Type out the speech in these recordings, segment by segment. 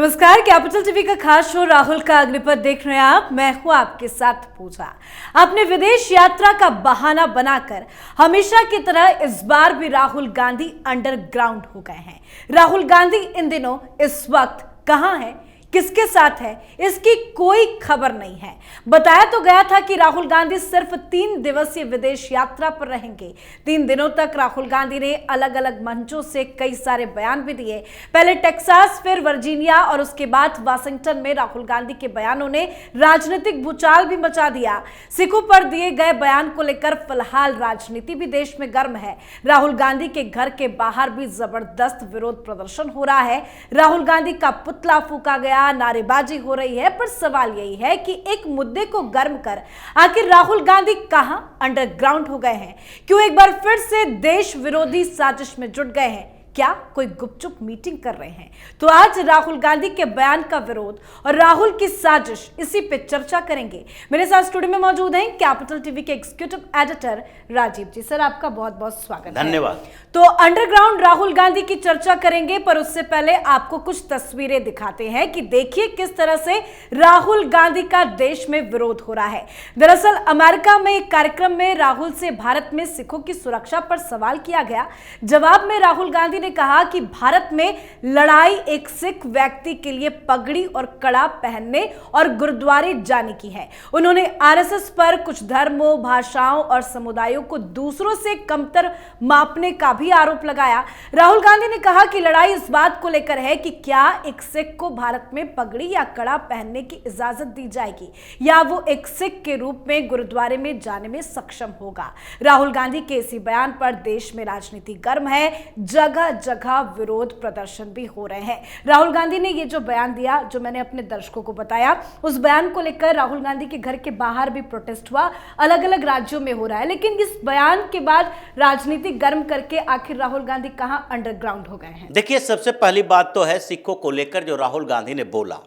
नमस्कार, capital TV का खास शो राहुल का अग्निपथ देख रहे हैं आप। मैं हूं आपके साथ पूजा। अपने विदेश यात्रा का बहाना बनाकर हमेशा की तरह इस बार भी राहुल गांधी अंडरग्राउंड हो गए हैं। राहुल गांधी इन दिनों इस वक्त कहां हैं, किसके साथ है, इसकी कोई खबर नहीं है। बताया तो गया था कि राहुल गांधी सिर्फ 3 दिवसीय विदेश यात्रा पर रहेंगे। 3 दिनों तक राहुल गांधी ने अलग अलग मंचों से कई सारे बयान भी दिए। पहले टेक्सास, फिर वर्जीनिया और उसके बाद वाशिंगटन में राहुल गांधी के बयानों ने राजनीतिक भूचाल भी मचा दिया। सिखों पर दिए गए बयान को लेकर फिलहाल राजनीति भी देश में गर्म है। राहुल गांधी के घर के बाहर भी जबरदस्त विरोध प्रदर्शन हो रहा है। राहुल गांधी का पुतला फूका गया, नारेबाजी हो रही है। पर सवाल यही है कि एक मुद्दे को गर्म कर आखिर राहुल गांधी कहां अंडरग्राउंड हो गए हैं? क्यों एक बार फिर से देश विरोधी साजिश में जुट गए हैं? क्या कोई गुपचुप मीटिंग कर रहे हैं? तो आज राहुल गांधी के बयान का विरोध और राहुल की साजिश, इसी पे चर्चा करेंगे। मेरे साथ स्टूडियो में मौजूद हैं कैपिटल टीवी के एग्जीक्यूटिव एडिटर राजीव जी। सर, आपका बहुत बहुत स्वागत है। धन्यवाद। तो अंडरग्राउंड राहुल गांधी की चर्चा करेंगे, पर उससे पहले आपको कुछ तस्वीरें दिखाते हैं कि देखिए किस तरह से राहुल गांधी का देश में विरोध हो रहा है। दरअसल अमेरिका में एक कार्यक्रम में राहुल से भारत में सिखों की सुरक्षा पर सवाल किया गया। जवाब में राहुल गांधी ने कहा कि भारत में लड़ाई एक सिख व्यक्ति के लिए पगड़ी और कड़ा पहनने और गुरुद्वारे जाने की है। उन्होंने आरएसएस पर कुछ धर्मों, भाषाओं और समुदायों को दूसरों से कमतर मापने का भी आरोप लगाया। राहुल गांधी ने कहा कि लड़ाई इस बात को लेकर है कि क्या एक सिख को भारत में पगड़ी या कड़ा पहनने की इजाजत दी जाएगी या वो एक सिख के रूप में गुरुद्वारे में जाने में सक्षम होगा। राहुल गांधी के इसी बयान पर देश में राजनीति गर्म है। जगह जगह विरोध प्रदर्शन भी हो रहे हैं। राहुल गांधी ने ये जो बयान दिया, जो मैंने अपने दर्शकों को बताया, उस बयान को लेकर राहुल गांधी के घर के बाहर भी प्रोटेस्ट हुआ, अलग अलग राज्यों में हो रहा है। लेकिन इस बयान के बाद राजनीति गर्म करके आखिर राहुल गांधी कहां अंडरग्राउंड हो गए हैं? देखिए, सबसे पहली बात तो है सिखों को लेकर जो राहुल गांधी ने बोला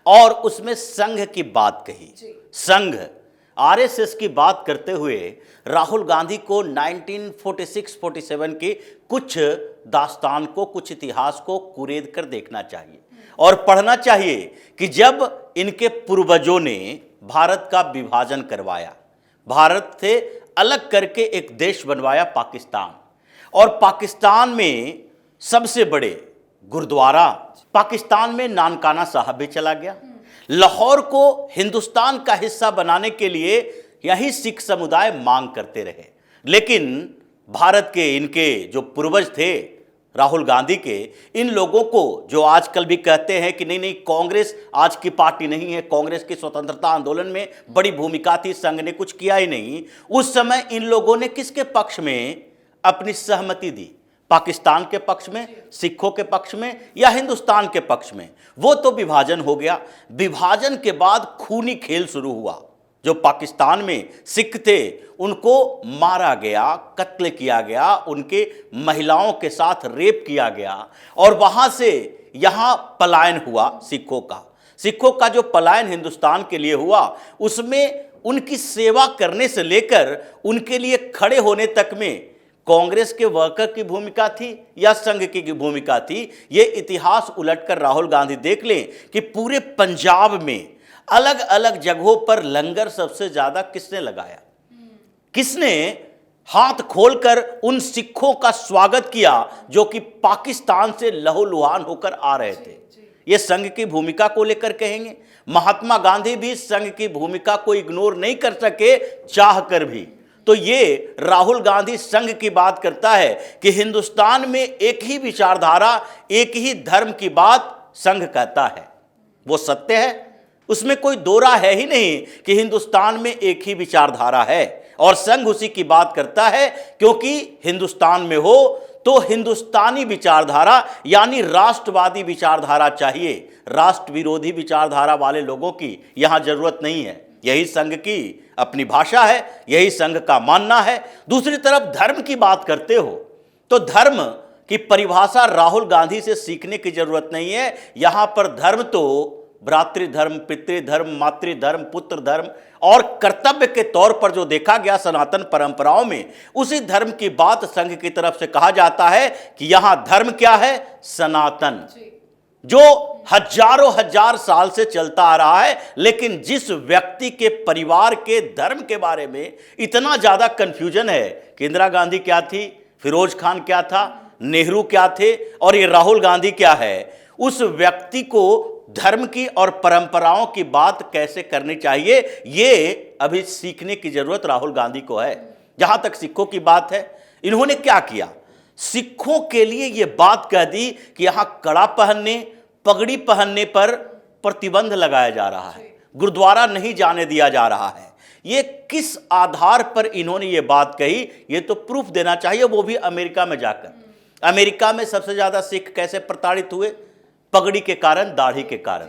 और उसमें संघ की बात कही। संघ, आरएसएस की बात करते हुए राहुल गांधी को 1946-47 की कुछ दास्तान को, कुछ इतिहास को कुरेद कर देखना चाहिए और पढ़ना चाहिए कि जब इनके पूर्वजों ने भारत का विभाजन करवाया, भारत से अलग करके एक देश बनवाया पाकिस्तान, और पाकिस्तान में सबसे बड़े गुरुद्वारा, पाकिस्तान में नानकाना साहब भी चला गया। लाहौर को हिंदुस्तान का हिस्सा बनाने के लिए यही सिख समुदाय मांग करते रहे। लेकिन भारत के इनके जो पूर्वज थे राहुल गांधी के, इन लोगों को जो आजकल भी कहते हैं कि नहीं नहीं कांग्रेस आज की पार्टी नहीं है, कांग्रेस की स्वतंत्रता आंदोलन में बड़ी भूमिका थी, संघ ने कुछ किया ही नहीं, उस समय इन लोगों ने किसके पक्ष में अपनी सहमति दी? पाकिस्तान के पक्ष में, सिखों के पक्ष में या हिंदुस्तान के पक्ष में? वो तो विभाजन हो गया। विभाजन के बाद खूनी खेल शुरू हुआ। जो पाकिस्तान में सिख थे उनको मारा गया, कत्ल किया गया, उनके महिलाओं के साथ रेप किया गया और वहां से यहां पलायन हुआ सिखों का। सिखों का जो पलायन हिंदुस्तान के लिए हुआ, उसमें उनकी सेवा करने से लेकर उनके लिए खड़े होने तक में कांग्रेस के वर्कर की भूमिका थी या संघ की भूमिका थी? ये इतिहास उलटकर राहुल गांधी देख लें कि पूरे पंजाब में अलग अलग जगहों पर लंगर सबसे ज्यादा किसने लगाया? किसने हाथ खोलकर उन सिखों का स्वागत किया जो कि पाकिस्तान से लहूलुहान होकर आ रहे थे? ये संघ की भूमिका को लेकर कहेंगे। महात्मा गांधी भी संघ की भूमिका को इग्नोर नहीं कर सके चाह कर भी। तो ये राहुल गांधी संघ की बात करता है कि हिंदुस्तान में एक ही विचारधारा, एक ही धर्म की बात संघ कहता है। वो सत्य है, उसमें कोई दो राय है ही नहीं कि हिंदुस्तान में एक ही विचारधारा है और संघ उसी की बात करता है, क्योंकि हिंदुस्तान में हो तो हिंदुस्तानी विचारधारा यानी राष्ट्रवादी विचारधारा चाहिए। राष्ट्र विरोधी विचारधारा वाले लोगों की यहां जरूरत नहीं है। यही संघ की अपनी भाषा है, यही संघ का मानना है। दूसरी तरफ धर्म की बात करते हो तो धर्म की परिभाषा राहुल गांधी से सीखने की जरूरत नहीं है। यहां पर धर्म तो भ्रातृधर्म, पितृधर्म, मातृधर्म, पुत्र धर्म और कर्तव्य के तौर पर जो देखा गया सनातन परंपराओं में, उसी धर्म की बात संघ की तरफ से कहा जाता है कि यहां धर्म क्या है? सनातन। जो हजारों हजार साल से चलता आ रहा है, लेकिन जिस व्यक्ति के परिवार के धर्म के बारे में इतना ज्यादा कंफ्यूजन है कि इंदिरा गांधी क्या थी, फिरोज खान क्या था, नेहरू क्या थे और ये राहुल गांधी क्या है, उस व्यक्ति को धर्म की और परंपराओं की बात कैसे करनी चाहिए, ये अभी सीखने की जरूरत राहुल गांधी को है। जहां तक सिखों की बात है, इन्होंने क्या किया, सिखों के लिए यह बात कह दी कि यहां कड़ा पहनने, पगड़ी पहनने पर प्रतिबंध लगाया जा रहा है, गुरुद्वारा नहीं जाने दिया जा रहा है। ये किस आधार पर इन्होंने ये बात कही, ये तो प्रूफ देना चाहिए, वो भी अमेरिका में जाकर। अमेरिका में सबसे ज्यादा सिख कैसे प्रताड़ित हुए, पगड़ी के कारण, दाढ़ी के कारण,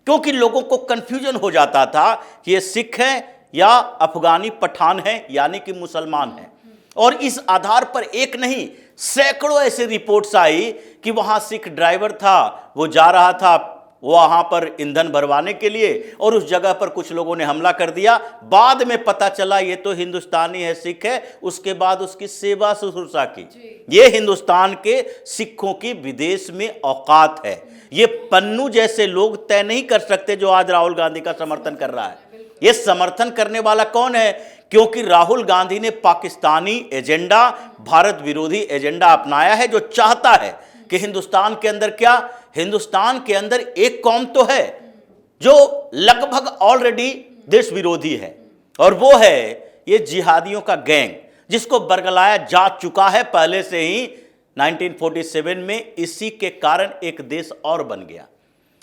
क्योंकि लोगों को कंफ्यूजन हो जाता था कि ये सिख है या अफगानी पठान है, यानी कि मुसलमान है। और इस आधार पर एक नहीं सैकड़ों ऐसे रिपोर्ट्स आई कि वहां सिख ड्राइवर था, वो जा रहा था वहां पर ईंधन भरवाने के लिए और उस जगह पर कुछ लोगों ने हमला कर दिया। बाद में पता चला ये तो हिंदुस्तानी है, सिख है, उसके बाद उसकी सेवा शुश्रूषा की। ये हिंदुस्तान के सिखों की विदेश में औकात है। ये पन्नू जैसे लोग तय नहीं कर सकते जो आज राहुल गांधी का समर्थन कर रहा है। ये समर्थन करने वाला कौन है, क्योंकि राहुल गांधी ने पाकिस्तानी एजेंडा, भारत विरोधी एजेंडा अपनाया है, जो चाहता है कि हिंदुस्तान के अंदर क्या, हिंदुस्तान के अंदर एक कौम तो है जो लगभग ऑलरेडी देश विरोधी है, और वो है ये जिहादियों का गैंग, जिसको बरगलाया जा चुका है पहले से ही 1947 में। इसी के कारण एक देश और बन गया,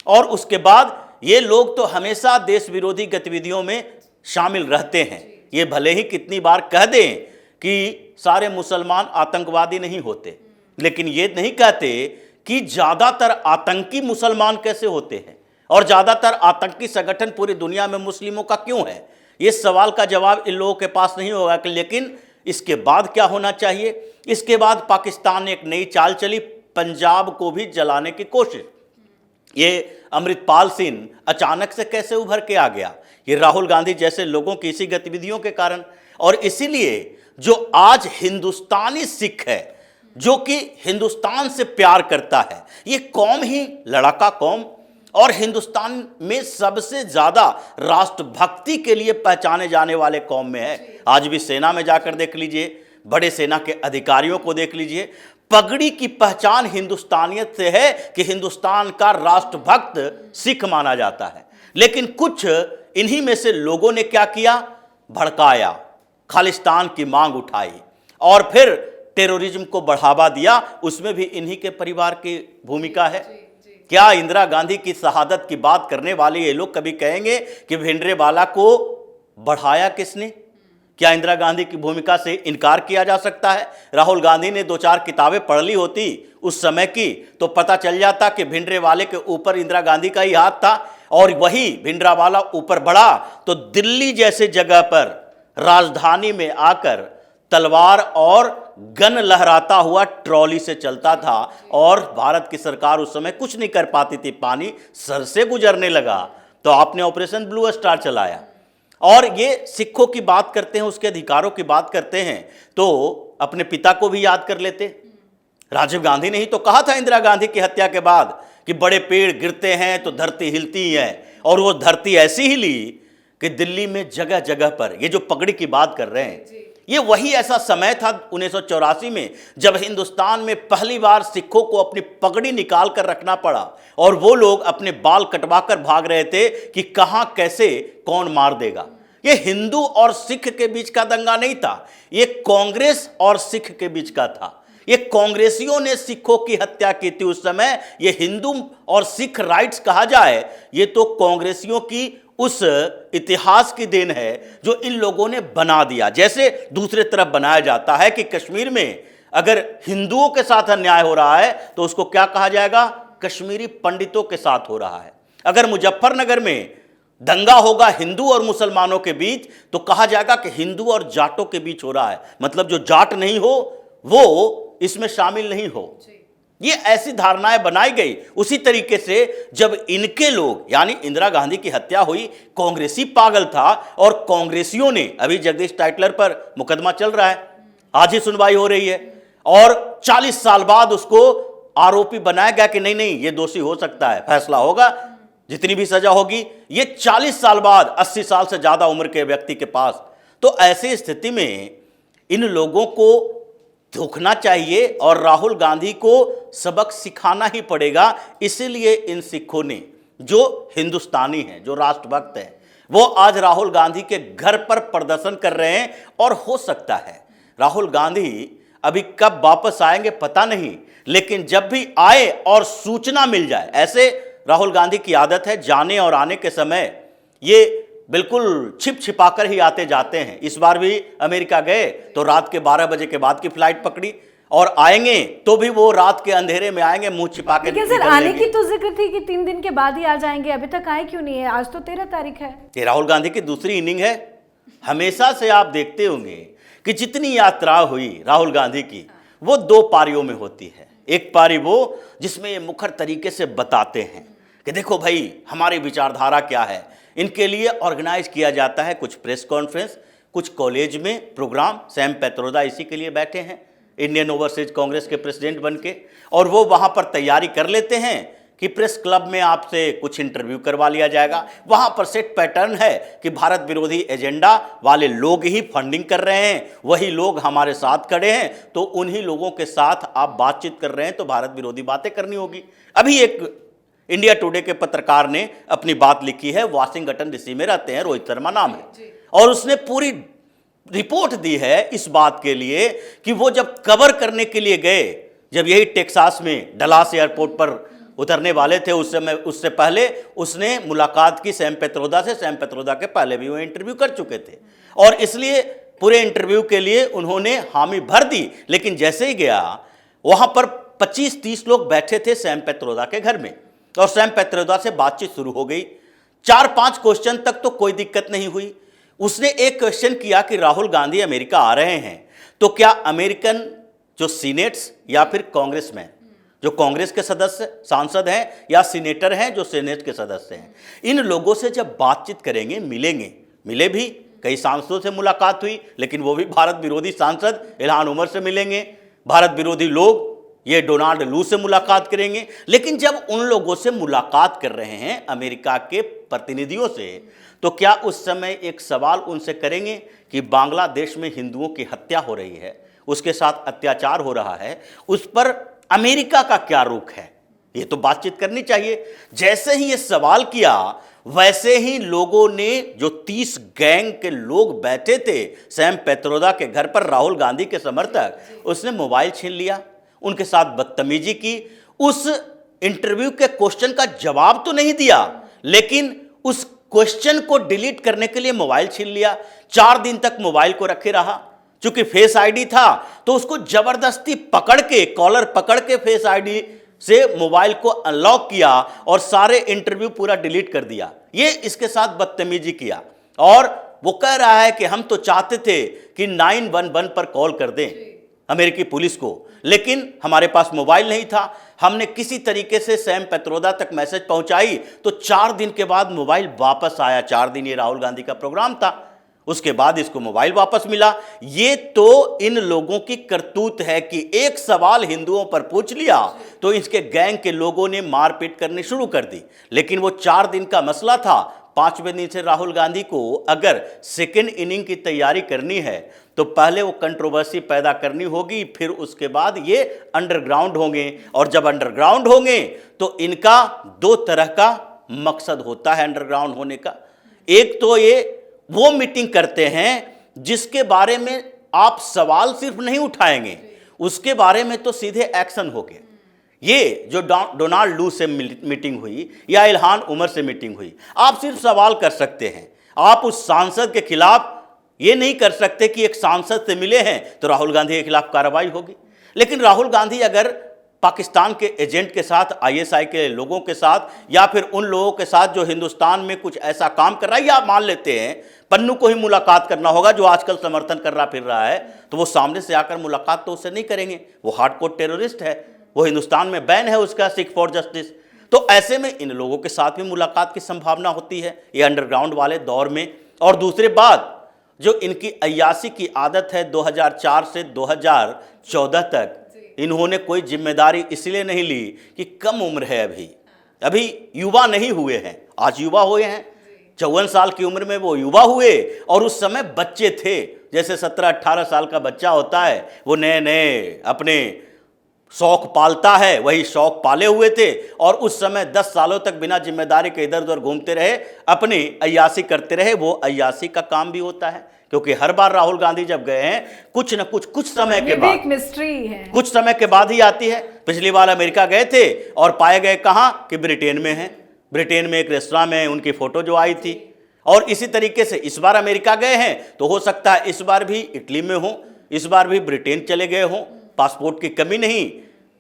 और उसके बाद ये लोग तो हमेशा देश विरोधी गतिविधियों में शामिल रहते हैं। ये भले ही कितनी बार कह दें कि सारे मुसलमान आतंकवादी नहीं होते, लेकिन ये नहीं कहते कि ज्यादातर आतंकी मुसलमान कैसे होते हैं और ज्यादातर आतंकी संगठन पूरी दुनिया में मुस्लिमों का क्यों है। ये सवाल का जवाब इन लोगों के पास नहीं होगा। लेकिन इसके बाद क्या होना चाहिए, इसके बाद पाकिस्तान ने एक नई चाल चली, पंजाब को भी जलाने की कोशिश। ये अमृतपाल सिंह अचानक से कैसे उभर के आ गया, ये राहुल गांधी जैसे लोगों की इसी गतिविधियों के कारण। और इसीलिए जो आज हिंदुस्तानी सिख है, जो कि हिंदुस्तान से प्यार करता है, ये कौम ही लड़ाका कौम और हिंदुस्तान में सबसे ज्यादा राष्ट्रभक्ति के लिए पहचाने जाने वाले कौम में है। आज भी सेना में जाकर देख लीजिए, बड़े सेना के अधिकारियों को देख लीजिए, पगड़ी की पहचान हिंदुस्तानियत से है कि हिंदुस्तान का राष्ट्रभक्त सिख माना जाता है। लेकिन कुछ इन्हीं में से लोगों ने क्या किया, भड़काया, खालिस्तान की मांग उठाई और फिर टेररिज्म को बढ़ावा दिया। उसमें भी इन्हीं के परिवार की भूमिका है। क्या इंदिरा गांधी की शहादत की बात करने वाले ये लोग कभी कहेंगे कि भिंडरेवाला को बढ़ाया किसने? क्या इंदिरा गांधी की भूमिका से इनकार किया जा सकता है? राहुल गांधी ने 2-4 किताबें पढ़ ली होती उस समय की तो पता चल जाता कि भिंडरेवाले के ऊपर इंदिरा गांधी का ही हाथ था, और वही भिंडरावाला ऊपर बढ़ा तो दिल्ली जैसे जगह पर राजधानी में आकर तलवार और गन लहराता हुआ ट्रॉली से चलता था, और भारत की सरकार उस समय कुछ नहीं कर पाती थी, पानी सर से गुजरने लगा तो आपने ऑपरेशन ब्लू स्टार चलाया। और ये सिखों की बात करते हैं, उसके अधिकारों की बात करते हैं तो अपने पिता को भी याद कर लेते। राजीव गांधी ने ही तो कहा था इंदिरा गांधी की हत्या के बाद कि बड़े पेड़ गिरते हैं तो धरती हिलती है, और वो धरती ऐसी हिली कि दिल्ली में जगह जगह पर ये जो पगड़ी की बात कर रहे हैं, ये वही ऐसा समय था 1984 में जब हिंदुस्तान में पहली बार सिखों को अपनी पगड़ी निकाल कर रखना पड़ा, और वो लोग अपने बाल कटवाकर भाग रहे थे कि कहां कैसे कौन मार देगा। ये हिंदू और सिख के बीच का दंगा नहीं था, ये कांग्रेस और सिख के बीच का था। ये कांग्रेसियों ने सिखों की हत्या की थी उस समय। ये हिंदू और सिख राइट्स कहा जाए, ये तो कांग्रेसियों की उस इतिहास की देन है जो इन लोगों ने बना दिया। जैसे दूसरे तरफ बनाया जाता है कि कश्मीर में अगर हिंदुओं के साथ अन्याय हो रहा है तो उसको क्या कहा जाएगा, कश्मीरी पंडितों के साथ हो रहा है। अगर मुजफ्फरनगर में दंगा होगा हिंदू और मुसलमानों के बीच तो कहा जाएगा कि हिंदू और जाटों के बीच हो रहा है, मतलब जो जाट नहीं हो वो इसमें शामिल नहीं हो। ये ऐसी धारणाएं बनाई गई। उसी तरीके से जब इनके लोग यानी इंदिरा गांधी की हत्या हुई, कांग्रेसी पागल था और कांग्रेसियों ने, अभी जगदीश टाइटलर पर मुकदमा चल रहा है, आज ही सुनवाई हो रही है, और 40 साल बाद उसको आरोपी बनाया गया कि नहीं नहीं ये दोषी हो सकता है, फैसला होगा, जितनी भी सजा होगी, ये 40 साल बाद 80 साल से ज्यादा उम्र के व्यक्ति के पास। तो ऐसी स्थिति में इन लोगों को झुकना चाहिए और राहुल गांधी को सबक सिखाना ही पड़ेगा। इसीलिए इन सिखों ने, जो हिंदुस्तानी हैं, जो राष्ट्रभक्त हैं, वो आज राहुल गांधी के घर पर प्रदर्शन कर रहे हैं। और हो सकता है राहुल गांधी अभी कब वापस आएंगे पता नहीं, लेकिन जब भी आए और सूचना मिल जाए, ऐसे राहुल गांधी की आदत है, जाने और आने के समय ये बिल्कुल छिप छिपाकर ही आते जाते हैं। इस बार भी अमेरिका गए तो रात के 12 बजे के बाद की फ्लाइट पकड़ी, और आएंगे तो भी वो रात के अंधेरे में आएंगे, मुंह छिपा के। लेकिन सर आने की तो जिक्र थी कि 3 दिन के बाद ही आ जाएंगे, अभी तक आए क्यों नहीं है? आज तो 13 तारीख है। ये राहुल गांधी की दूसरी इनिंग है। हमेशा से आप देखते होंगे कि जितनी यात्रा हुई राहुल गांधी की, वो 2 पारियों में होती है। एक पारी वो जिसमें ये मुखर तरीके से बताते हैं कि देखो भाई हमारी विचारधारा क्या है। इनके लिए ऑर्गेनाइज किया जाता है कुछ प्रेस कॉन्फ्रेंस, कुछ कॉलेज में प्रोग्राम। सैम पैत्रोदा इसी के लिए बैठे हैं, इंडियन ओवरसीज कांग्रेस के प्रेसिडेंट बन के, और वो वहाँ पर तैयारी कर लेते हैं कि प्रेस क्लब में आपसे कुछ इंटरव्यू करवा लिया जाएगा। वहाँ पर सेट पैटर्न है कि भारत विरोधी एजेंडा वाले लोग ही फंडिंग कर रहे हैं, वही लोग हमारे साथ खड़े हैं, तो उन्हीं लोगों के साथ आप बातचीत कर रहे हैं तो भारत विरोधी बातें करनी होगी। अभी एक इंडिया टुडे के पत्रकार ने अपनी बात लिखी है, वाशिंगटन डीसी में रहते हैं, रोहित शर्मा नाम है, और उसने पूरी रिपोर्ट दी है इस बात के लिए कि वो जब कवर करने के लिए गए, जब यही टेक्सास में डलास एयरपोर्ट पर उतरने वाले थे, उस समय उससे पहले उसने मुलाकात की सैम पैत्रोदा से। सैम पैत्रोदा के पहले भी वो इंटरव्यू कर चुके थे, और इसलिए पूरे इंटरव्यू के लिए उन्होंने हामी भर दी। लेकिन जैसे ही गया, वहां पर 25-30 लोग बैठे थे सैम पैत्रोदा के घर में, और सैम पैत्रोदा से बातचीत शुरू हो गई। 4-5 क्वेश्चन तक तो कोई दिक्कत नहीं हुई। उसने एक क्वेश्चन किया कि राहुल गांधी अमेरिका आ रहे हैं तो क्या अमेरिकन जो सीनेट्स या फिर कांग्रेसमैन, जो कांग्रेस के सदस्य सांसद हैं, या सीनेटर हैं जो सीनेट के सदस्य हैं, इन लोगों से जब बातचीत करेंगे, मिलेंगे। मिले भी, कई सांसदों से मुलाकात हुई, लेकिन वो भी भारत विरोधी सांसद इल्हान उमर से मिलेंगे। भारत विरोधी लोग ये डोनाल्ड लू से मुलाकात करेंगे। लेकिन जब उन लोगों से मुलाकात कर रहे हैं, अमेरिका के प्रतिनिधियों से, तो क्या उस समय एक सवाल उनसे करेंगे कि बांग्लादेश में हिंदुओं की हत्या हो रही है, उसके साथ अत्याचार हो रहा है, उस पर अमेरिका का क्या रुख है? ये तो बातचीत करनी चाहिए। जैसे ही ये सवाल किया, वैसे ही लोगों ने, जो 30 गैंग के लोग बैठे थे सैम पैत्रोदा के घर पर, राहुल गांधी के समर्थक, उसने मोबाइल छीन लिया, उनके साथ बदतमीजी की। उस इंटरव्यू के क्वेश्चन का जवाब तो नहीं दिया, लेकिन उस क्वेश्चन को डिलीट करने के लिए मोबाइल छीन लिया। 4 दिन तक मोबाइल को रखे रहा। चूंकि फेस आईडी था तो उसको जबरदस्ती पकड़ के, कॉलर पकड़ के फेस आईडी से मोबाइल को अनलॉक किया और सारे इंटरव्यू पूरा डिलीट कर दिया। ये इसके साथ बदतमीजी किया, और वो कह रहा है कि हम तो चाहते थे कि 911 पर कॉल कर दें अमेरिकी पुलिस को, लेकिन हमारे पास मोबाइल नहीं था। हमने किसी तरीके से सैम पैत्रोदा तक मैसेज पहुंचाई तो 4 दिन के बाद मोबाइल वापस आया। 4 दिन ये राहुल गांधी का प्रोग्राम था, उसके बाद इसको मोबाइल वापस मिला। ये तो इन लोगों की करतूत है कि एक सवाल हिंदुओं पर पूछ लिया तो इसके गैंग के लोगों ने मारपीट करनी शुरू कर दी। लेकिन वो 4 दिन का मसला था। 5वें दिन से राहुल गांधी को अगर सेकेंड इनिंग की तैयारी करनी है तो पहले वो कंट्रोवर्सी पैदा करनी होगी, फिर उसके बाद ये अंडरग्राउंड होंगे। और जब अंडरग्राउंड होंगे तो इनका 2 तरह का मकसद होता है अंडरग्राउंड होने का। एक तो ये वो मीटिंग करते हैं जिसके बारे में आप सवाल सिर्फ नहीं उठाएंगे, उसके बारे में तो सीधे एक्शन हो गए। ये जो डोनाल्ड लू से मीटिंग हुई या इल्हान उमर से मीटिंग हुई, आप सिर्फ सवाल कर सकते हैं। आप उस सांसद के खिलाफ ये नहीं कर सकते कि एक सांसद से मिले हैं तो राहुल गांधी के खिलाफ कार्रवाई होगी। लेकिन राहुल गांधी अगर पाकिस्तान के एजेंट के साथ, आईएसआई के लोगों के साथ, या फिर उन लोगों के साथ जो हिंदुस्तान में कुछ ऐसा काम कर रहा है, या मान लेते हैं पन्नू को ही मुलाकात करना होगा जो आजकल समर्थन कर रहा फिर रहा है, तो वो सामने से आकर मुलाकात तो उससे नहीं करेंगे। वो हार्डकोर टेररिस्ट है, वो हिंदुस्तान में बैन है उसका, सिख फॉर जस्टिस। तो ऐसे में इन लोगों के साथ भी मुलाकात की संभावना होती है ये अंडरग्राउंड वाले दौर में। और दूसरी बात, जो इनकी अय्याशी की आदत है 2004 से 2014 तक, इन्होंने कोई जिम्मेदारी इसलिए नहीं ली कि कम उम्र है, अभी युवा नहीं हुए हैं। आज युवा हुए हैं, 54 साल की उम्र में वो युवा हुए, और उस समय बच्चे थे। जैसे 17-18 साल का बच्चा होता है, वो नए नए अपने शौक पालता है, वही शौक पाले हुए थे, और उस समय 10 सालों तक बिना जिम्मेदारी के इधर उधर घूमते रहे, अपनी अय्यासी करते रहे। वो अय्यासी का काम भी होता है, क्योंकि हर बार राहुल गांधी जब गए हैं कुछ न कुछ समय के बाद, एक मिस्ट्री है, कुछ समय के बाद ही आती है। पिछली बार अमेरिका गए थे और पाए गए कहाँ कि ब्रिटेन में हैं। ब्रिटेन में एक रेस्तरां में उनकी फोटो जो आई थी, और इसी तरीके से इस बार अमेरिका गए हैं, तो हो सकता है इस बार भी इटली में हो, इस बार भी ब्रिटेन चले गए हों। पासपोर्ट की कमी नहीं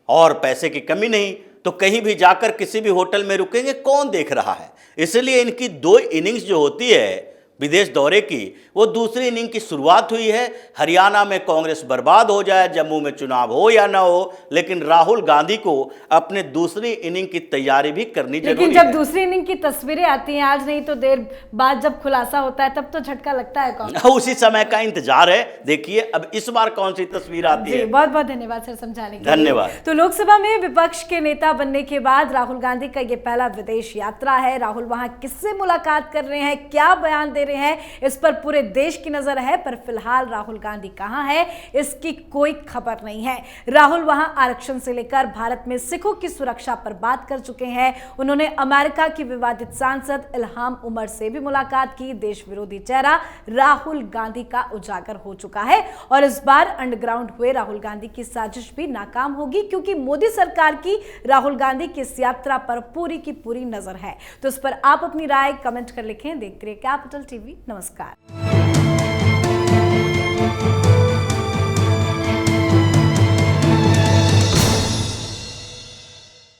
और पैसे की कमी नहीं, तो कहीं भी जाकर किसी भी होटल में रुकेंगे, कौन देख रहा है। इसलिए इनकी 2 इनिंग्स जो होती है विदेश दौरे की, वो दूसरी इनिंग की शुरुआत हुई है। हरियाणा में कांग्रेस बर्बाद हो जाए, जम्मू में चुनाव हो या ना हो, लेकिन राहुल गांधी को अपने दूसरी इनिंग की तैयारी भी करनी जरूरी है। लेकिन जब दूसरी इनिंग की तस्वीरें आती हैं, आज नहीं तो देर बाद जब खुलासा होता है, तब तो झटका लगता है कौन। उसी समय का इंतजार है, देखिए अब इस बार कौन सी तस्वीर आती है। बहुत बहुत धन्यवाद सर समझाने के लिए। धन्यवाद। तो लोकसभा में विपक्ष के नेता बनने के बाद राहुल गांधी का ये पहला विदेश यात्रा है। राहुल वहां किससे मुलाकात कर रहे हैं, क्या बयान दे रहे हैं, इस पर पूरे देश की नजर है। पर फिलहाल राहुल गांधी कहां है, इसकी कोई खबर नहीं है। राहुल वहां आरक्षण से लेकर भारत में सिखों की सुरक्षा पर बात कर चुके हैं। उन्होंने अमेरिका की विवादित सांसद इल्हाम उमर से भी मुलाकात की। देश विरोधी चेहरा राहुल गांधी का उजागर हो चुका है, और इस बार अंडरग्राउंड हुए राहुल गांधी की साजिश भी नाकाम होगी, क्योंकि मोदी सरकार की राहुल गांधी की इस यात्रा पर पूरी की पूरी नजर है। तो इस पर आप अपनी राय कमेंट कर लिखें। देखते रहिए कैपिटल टीवी। नमस्कार।